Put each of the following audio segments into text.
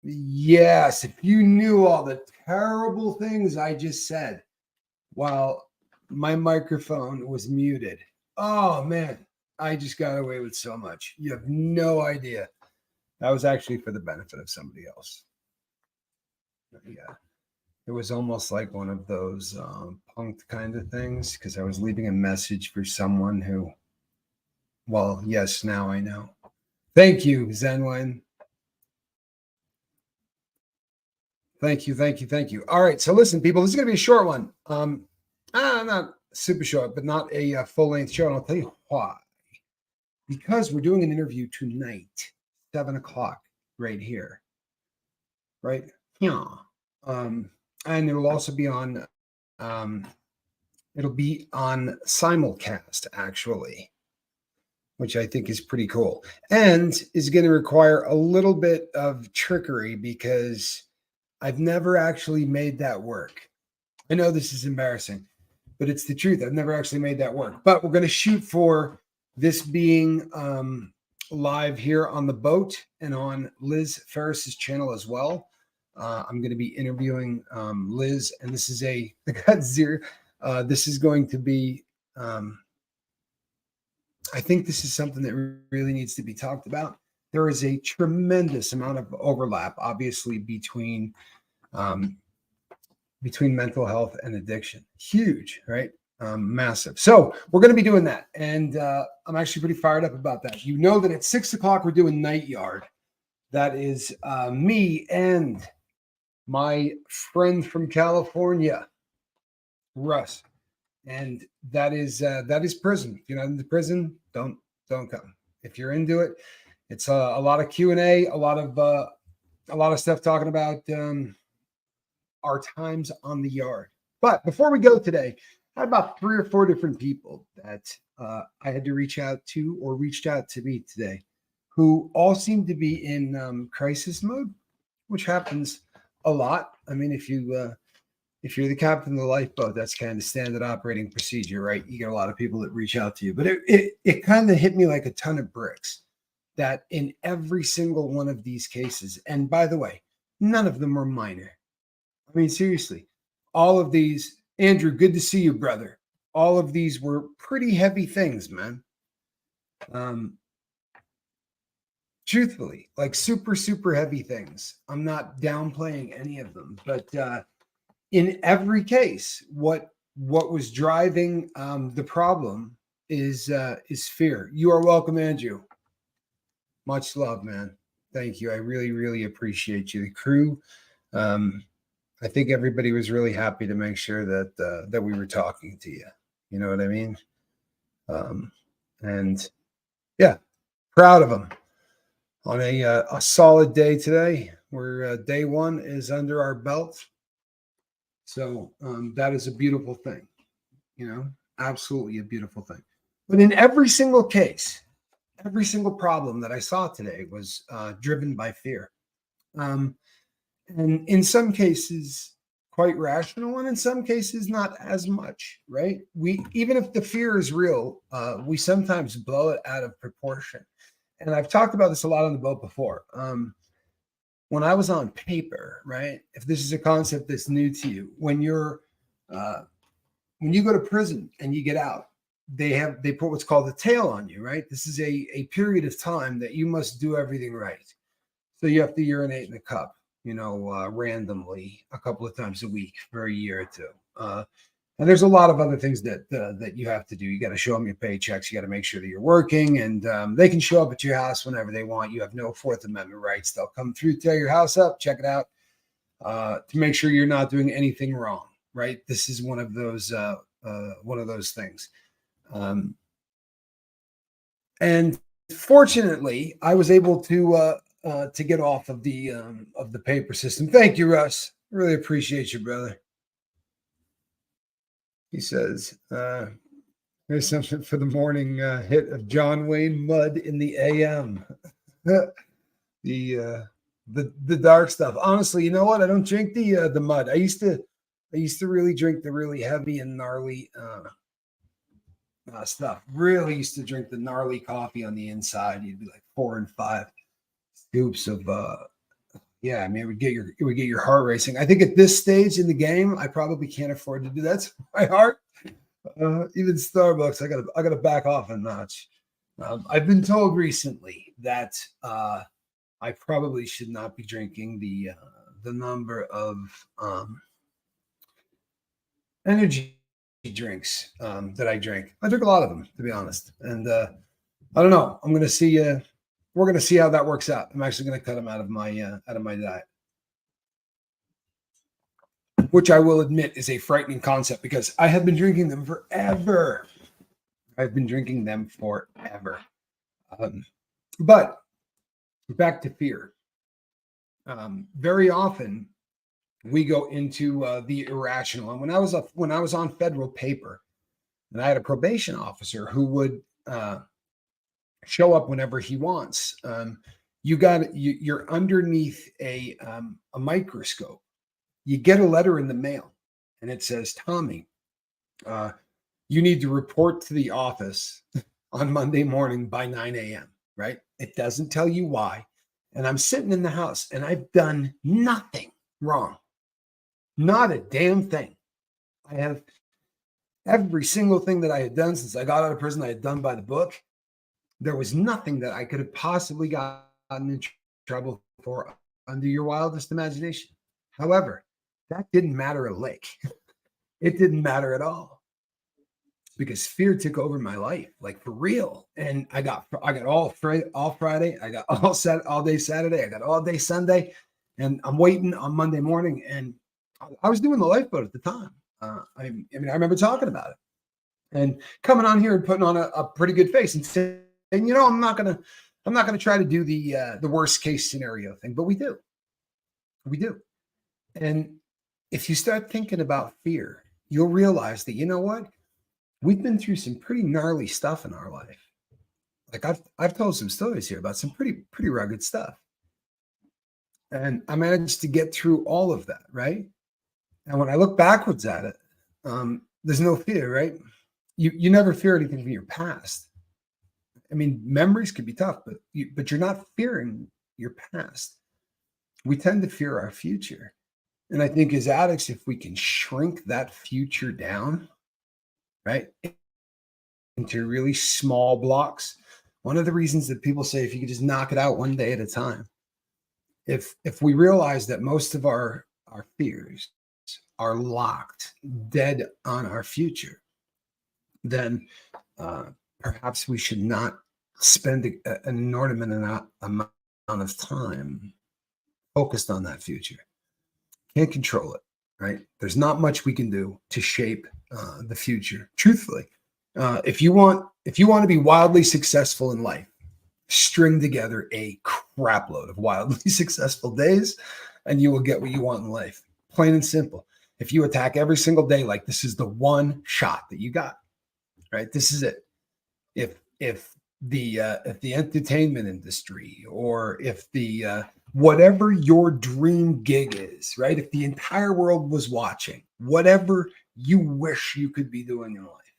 Yes, if you knew all the terrible things I just said while my microphone was muted. Oh man, I just got away with so much. You have no idea. That was actually for the benefit of somebody else. Yeah. It was almost like one of those punked kind of things because I was leaving a message for someone who, well, yes, now I know. Thank you, Zenwin. Thank you, thank you, thank you. All right, so listen, people, this is going to be a short one. Not super short, but not a full length show. And I'll tell you why. Because we're doing an interview tonight, 7 o'clock, right here, right? Yeah. And it'll also be on. It'll be on simulcast, actually, which I think is pretty cool, and is going to require a little bit of trickery because I've never actually made that work. I know this is embarrassing, but it's the truth. I've never actually made that work. But we're going to shoot for this being live here on the boat and on Liz Ferris's channel as well. I'm going to be interviewing Liz, and this is this is going to be. I think this is something that really needs to be talked about. There is a tremendous amount of overlap, obviously, between mental health and addiction. Huge, right? Massive. So we're going to be doing that. And I'm actually pretty fired up about that. You know that at 6 o'clock, we're doing Night Yard. That is me and my friend from California, Russ. And that is prison. If you're not into prison, don't come. If you're into it, it's a lot of Q&A, a lot of stuff talking about our times on the yard. But before we go today, I had about 3 or 4 different people that I had to reach out to or reached out to me today, who all seem to be in crisis mode, which happens a lot. I mean, if you're the captain of the lifeboat, that's kind of standard operating procedure, right? You get a lot of people that reach out to you, but it kind of hit me like a ton of bricks that in every single one of these cases, and by the way, none of them were minor. I mean, seriously, all of these, Andrew, good to see you, brother. All of these were pretty heavy things, man. Truthfully, like super, super heavy things. I'm not downplaying any of them, but in every case, what was driving the problem is fear. You are welcome, Andrew. Much love, man. Thank you. I really, really appreciate you. The crew. I think everybody was really happy to make sure that we were talking to you. You know what I mean? And yeah, proud of them on a solid day today. Where day one is under our belt. So that is a beautiful thing, absolutely a beautiful thing. But in every single case, every single problem that I saw today was driven by fear. And in some cases, quite rational, and in some cases, not as much, right? Even if the fear is real, we sometimes blow it out of proportion. And I've talked about this a lot on the boat before. When I was on paper, right? If this is a concept that's new to you, when you go to prison and you get out, they put what's called a tail on you, right? This is a period of time that you must do everything right. So you have to urinate in a cup, randomly a couple of times a week for a year or two. And there's a lot of other things that you have to do. You got to show them your paychecks. You got to make sure that you're working, and they can show up at your house whenever they want. You have no Fourth Amendment rights. They'll come through, tear your house up, check it out, to make sure you're not doing anything wrong. Right? This is one of those things. And fortunately, I was able to get off of the paper system. Thank you, Russ. Really appreciate you, brother. He says, here's something for the morning hit of John Wayne Mud in the AM. the dark stuff. Honestly, you know what? I don't drink the mud. I used to really drink the really heavy and gnarly stuff. Really used to drink the gnarly coffee on the inside. You'd be like 4 and 5 scoops of Yeah, I mean, it would get your heart racing. I think at this stage in the game, I probably can't afford to do that to my heart. Even Starbucks, I gotta back off a notch. I've been told recently that I probably should not be drinking the number of energy drinks that I drink. I drink a lot of them, to be honest, and I don't know. I'm gonna see. We're gonna see how that works out. I'm actually gonna cut them out of my diet, which I will admit is a frightening concept because I have been drinking them forever. I've been drinking them forever. Um, but back to fear. Very often we go into the irrational. And when I was on federal paper, and I had a probation officer who would show up whenever he wants. You're underneath a microscope. You get a letter in the mail, and it says, Tommy, uh, you need to report to the office on Monday morning by 9 a.m., right? It doesn't tell you why. And I'm sitting in the house and I've done nothing wrong. Not a damn thing. I have every single thing that I had done since I got out of prison, I had done by the book. There was nothing that I could have possibly gotten in trouble for under your wildest imagination. However, that didn't matter a lick. It didn't matter at all because fear took over my life, like for real. And I got all Friday, I got all day Saturday, I got all day Sunday, and I'm waiting on Monday morning. And I was doing the lifeboat at the time. I mean, I remember talking about it and coming on here and putting on a pretty good face and saying, I'm not gonna try to do the worst case scenario thing, but we do. And if you start thinking about fear, you'll realize that you know what? We've been through some pretty gnarly stuff in our life. Like I've told some stories here about some pretty rugged stuff. And I managed to get through all of that, right? And when I look backwards at it, there's no fear, right? You never fear anything from your past. I mean, memories can be tough, but you're not fearing your past. We tend to fear our future. And I think as addicts, if we can shrink that future down, right, into really small blocks, one of the reasons that people say if you could just knock it out one day at a time, if we realize that most of our fears are locked dead on our future, then perhaps we should not spend an inordinate amount of time focused on that future. Can't control it, right? There's not much we can do to shape the future. Truthfully, if you want to be wildly successful in life, string together a crap load of wildly successful days, and you will get what you want in life. Plain and simple. If you attack every single day like this is the one shot that you got, right? This is it. If the entertainment industry or if the whatever your dream gig is, right? If the entire world was watching, whatever you wish you could be doing in life,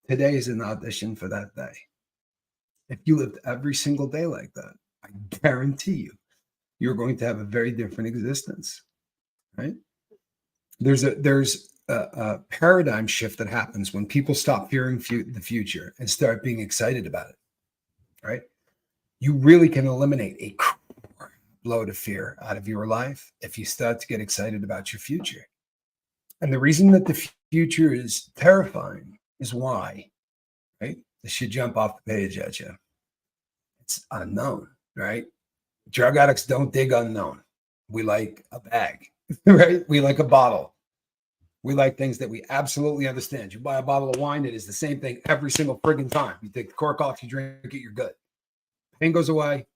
today is an audition for that day. If you lived every single day like that, I guarantee you're going to have a very different existence, right? There's a paradigm shift that happens when people stop fearing the future and start being excited about it, right? You really can eliminate a load of fear out of your life if you start to get excited about your future. And the reason that the future is terrifying is why, right? This should jump off the page at you. It's unknown, right? Drug addicts don't dig unknown. We like a bag, right? We like a bottle. We like things that we absolutely understand. You buy a bottle of wine, it is the same thing every single friggin' time. You take the cork off, you drink it, you're good. Pain goes away.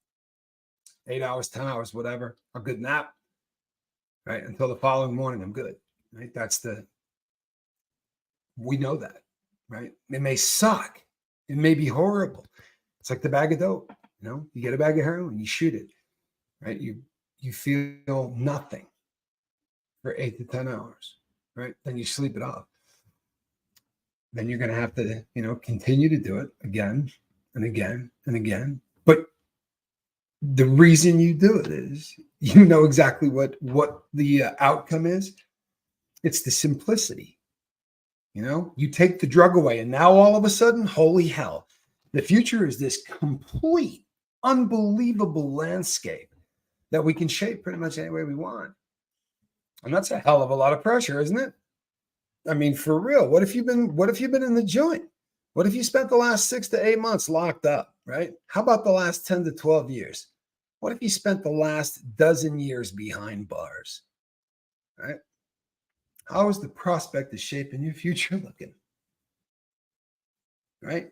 8 hours, 10 hours, whatever. A good nap, right? Until the following morning, I'm good, right? We know that, right? It may suck. It may be horrible. It's like the bag of dope, you get a bag of heroin, you shoot it, right? You feel nothing for 8 to 10 hours, right? Then you sleep it off. Then you're going to have to, continue to do it again and again and again. But The reason you do it is you know exactly what the outcome is. It's the simplicity. You take the drug away, and now all of a sudden, holy hell, the future is this complete, unbelievable landscape that we can shape pretty much any way we want. And that's a hell of a lot of pressure, isn't it? I mean, for real. What if you've been in the joint? What if you spent the last 6 to 8 months locked up, right? How about the last 10 to 12 years? What if you spent the last dozen years behind bars, right? How is the prospect of shaping your future looking, right?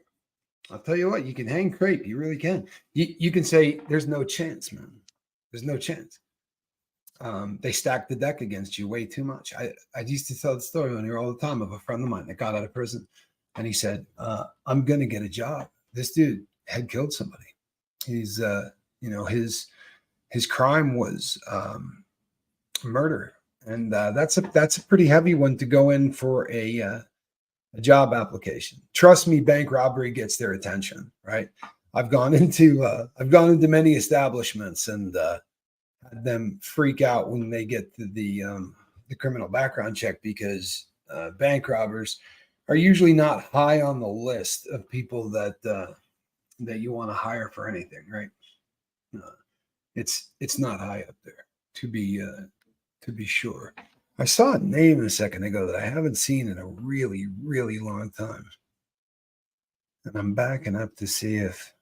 I'll tell you what, you can hang crepe. You really can. You can say, there's no chance, man. There's no chance. They stacked the deck against you way too much. I used to tell the story on here all the time of a friend of mine that got out of prison. And he said, I'm going to get a job. This dude had killed somebody. He's, his crime was murder. And that's a pretty heavy one to go in for a job application. Trust me, bank robbery gets their attention, right? I've gone into many establishments and had them freak out when they get to the criminal background check, because bank robbers are usually not high on the list of people that you want to hire for anything, right? It's not high up there, to be sure. I saw a name a second ago that I haven't seen in a really, really long time. And I'm backing up to see if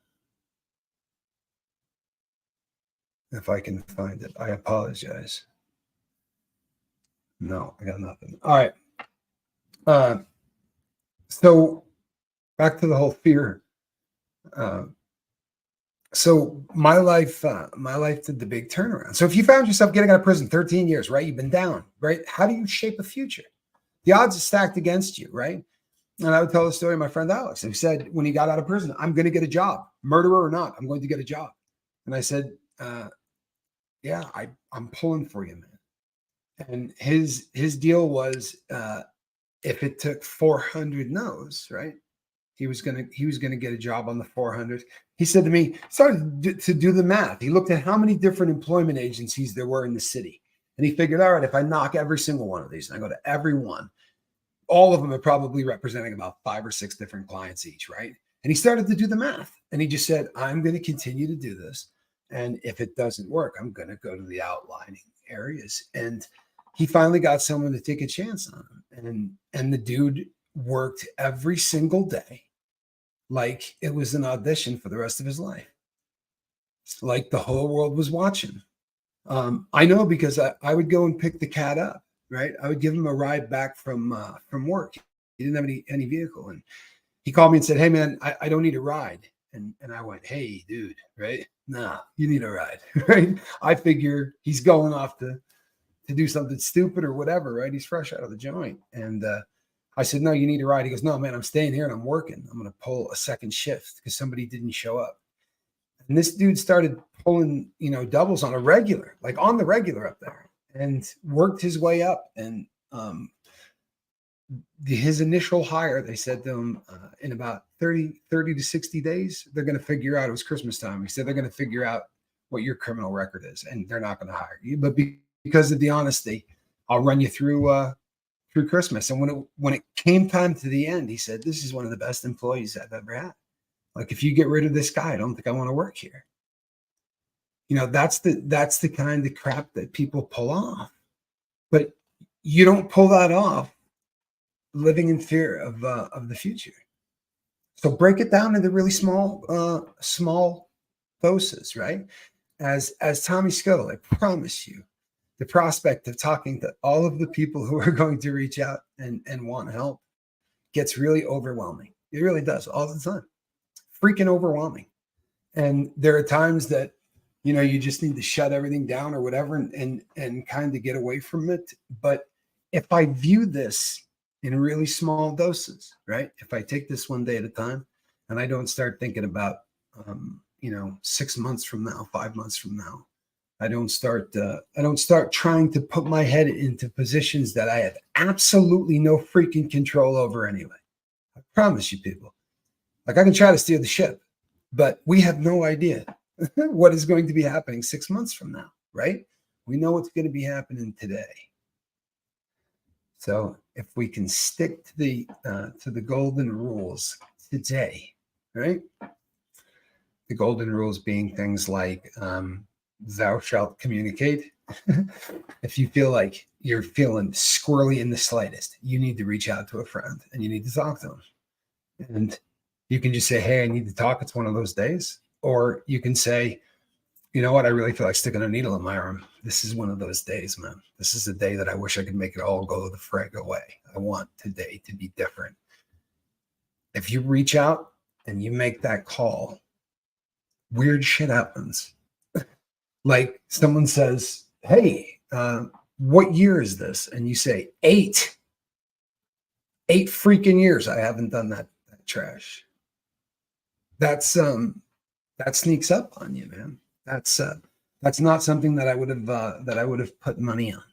I can find it. I apologize. No, I got nothing. All right. So back to the whole fear. So my life did the big turnaround. So if you found yourself getting out of prison 13 years, right? You've been down, right? How do you shape a future? The odds are stacked against you, right? And I would tell the story of my friend Alex, who said when he got out of prison, I'm going to get a job, murderer or not, I'm going to get a job. And I said, yeah, I'm pulling for you, man. And his deal was, if it took 400 no's, right? He was gonna get a job on the 400. He said to me, started to do the math. He looked at how many different employment agencies there were in the city, and he figured, all right, if I knock every single one of these and I go to every one, all of them are probably representing about 5 or 6 different clients each, right? And he started to do the math, and he just said, I'm going to continue to do this, and if it doesn't work, I'm going to go to the outlining areas. And he finally got someone to take a chance on him, and the dude worked every single day like it was an audition for the rest of his life. It's like the whole world was watching. I know, because I would go and pick the cat up, right? I would give him a ride back from work. He didn't have any vehicle. And he called me and said, hey, man, I don't need a ride. And I went, hey, dude, right? Nah, you need a ride, right? I figure he's going off to do something stupid or whatever, right? He's fresh out of the joint. And I said, no, you need a ride. He goes, no, man, I'm staying here and I'm working. I'm going to pull a second shift because somebody didn't show up. And this dude started pulling, doubles on the regular up there, and worked his way up. And his initial hire, they said to him, in about 30 to 60 days, they're going to figure out, it was Christmas time. He said, they're going to figure out what your criminal record is, and they're not going to hire you. But because of the honesty, I'll run you through Christmas. And when it came time to the end, he said, this is one of the best employees I've ever had. Like, if you get rid of this guy, I don't think I want to work here. That's the kind of crap that people pull off. But you don't pull that off living in fear of the future. So break it down into really small doses, right? As Tommy Scuttle, I promise you, the prospect of talking to all of the people who are going to reach out and want help gets really overwhelming. It really does, all the time. Freaking overwhelming. And there are times that, you just need to shut everything down or whatever and kind of get away from it. But if I view this in really small doses, right? If I take this one day at a time, and I don't start thinking about, 6 months from now, 5 months from now, I don't start trying to put my head into positions that I have absolutely no freaking control over anyway. I promise you, people. Like, I can try to steer the ship, but we have no idea what is going to be happening 6 months from now, right? We know what's going to be happening today. So if we can stick to the golden rules today, right? The golden rules being things like thou shalt communicate. If you feel like you're feeling squirrely in the slightest, you need to reach out to a friend and you need to talk to them. And you can just say, hey, I need to talk. It's one of those days. Or you can say, you know what? I really feel like sticking a needle in my arm. This is one of those days, man. This is a day that I wish I could make it all go the frig away. I want today to be different. If you reach out and you make that call, weird shit happens. Like someone says, hey, what year is this? And you say, 8 freaking years. I haven't done that trash. That sneaks up on you, man. That's not something that I would have put money on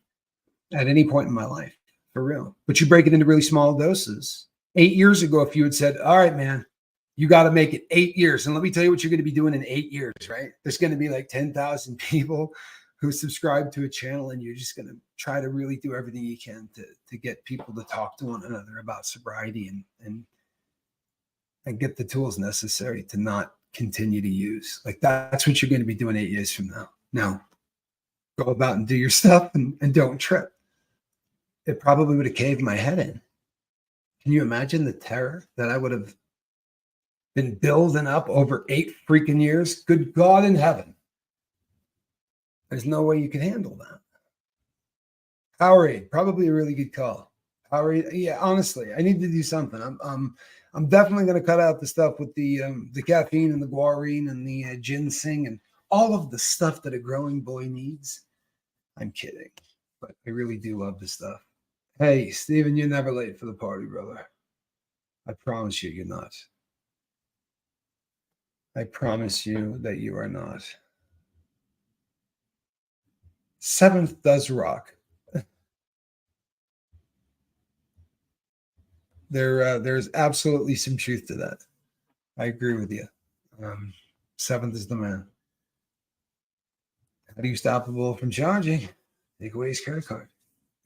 at any point in my life, for real. But you break it into really small doses. 8 years ago, if you had said, all right, man, you got to make it 8 years. And let me tell you what you're going to be doing in 8 years, right? There's going to be like 10,000 people who subscribe to a channel, and you're just going to try to really do everything you can to get people to talk to one another about sobriety and get the tools necessary to not continue to use. Like that's what you're going to be doing 8 years from now. Now, go about and do your stuff and don't trip. It probably would have caved my head in. Can you imagine the terror that I would have been building up over 8 freaking years? Good God in heaven. There's no way you can handle that. Powerade, probably a really good call. Powerade, yeah, honestly, I need to do something. I'm definitely going to cut out the stuff with the caffeine and the guarine and the ginseng and all of the stuff that a growing boy needs. I'm kidding, but I really do love this stuff. Hey, Steven, you're never late for the party, brother. I promise you, you're not. I promise you that you are not. 7th does rock. There's absolutely some truth to that. I agree with you. 7th is the man. How do you stop a bull from charging? Take away his credit card.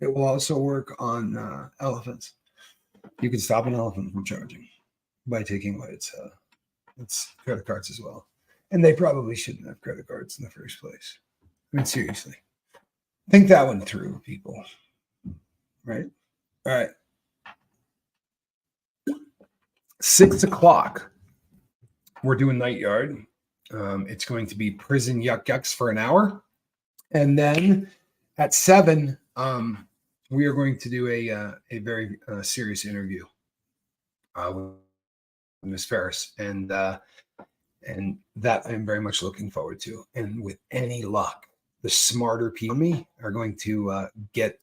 It will also work on elephants. You can stop an elephant from charging by taking away its credit cards as well. And they probably shouldn't have credit cards in the first place. I mean, seriously. Think that one through, people. Right? All right. 6 o'clock. We're doing Night Yard. It's going to be prison yuck yucks for an hour. And then at 7, we are going to do a very serious interview with Ms. Ferris. And that I'm very much looking forward to. And with any luck, the smarter people than me are going to get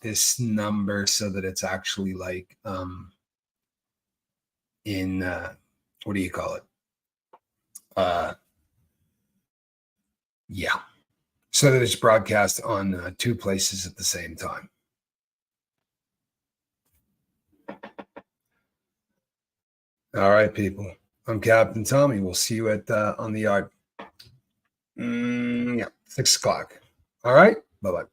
this number so that it's actually like in what do you call it? Yeah. So that it's broadcast on 2 places at the same time. All right, people. I'm Captain Tommy. We'll see you at on the yard. Yeah, 6 o'clock. All right. Bye-bye.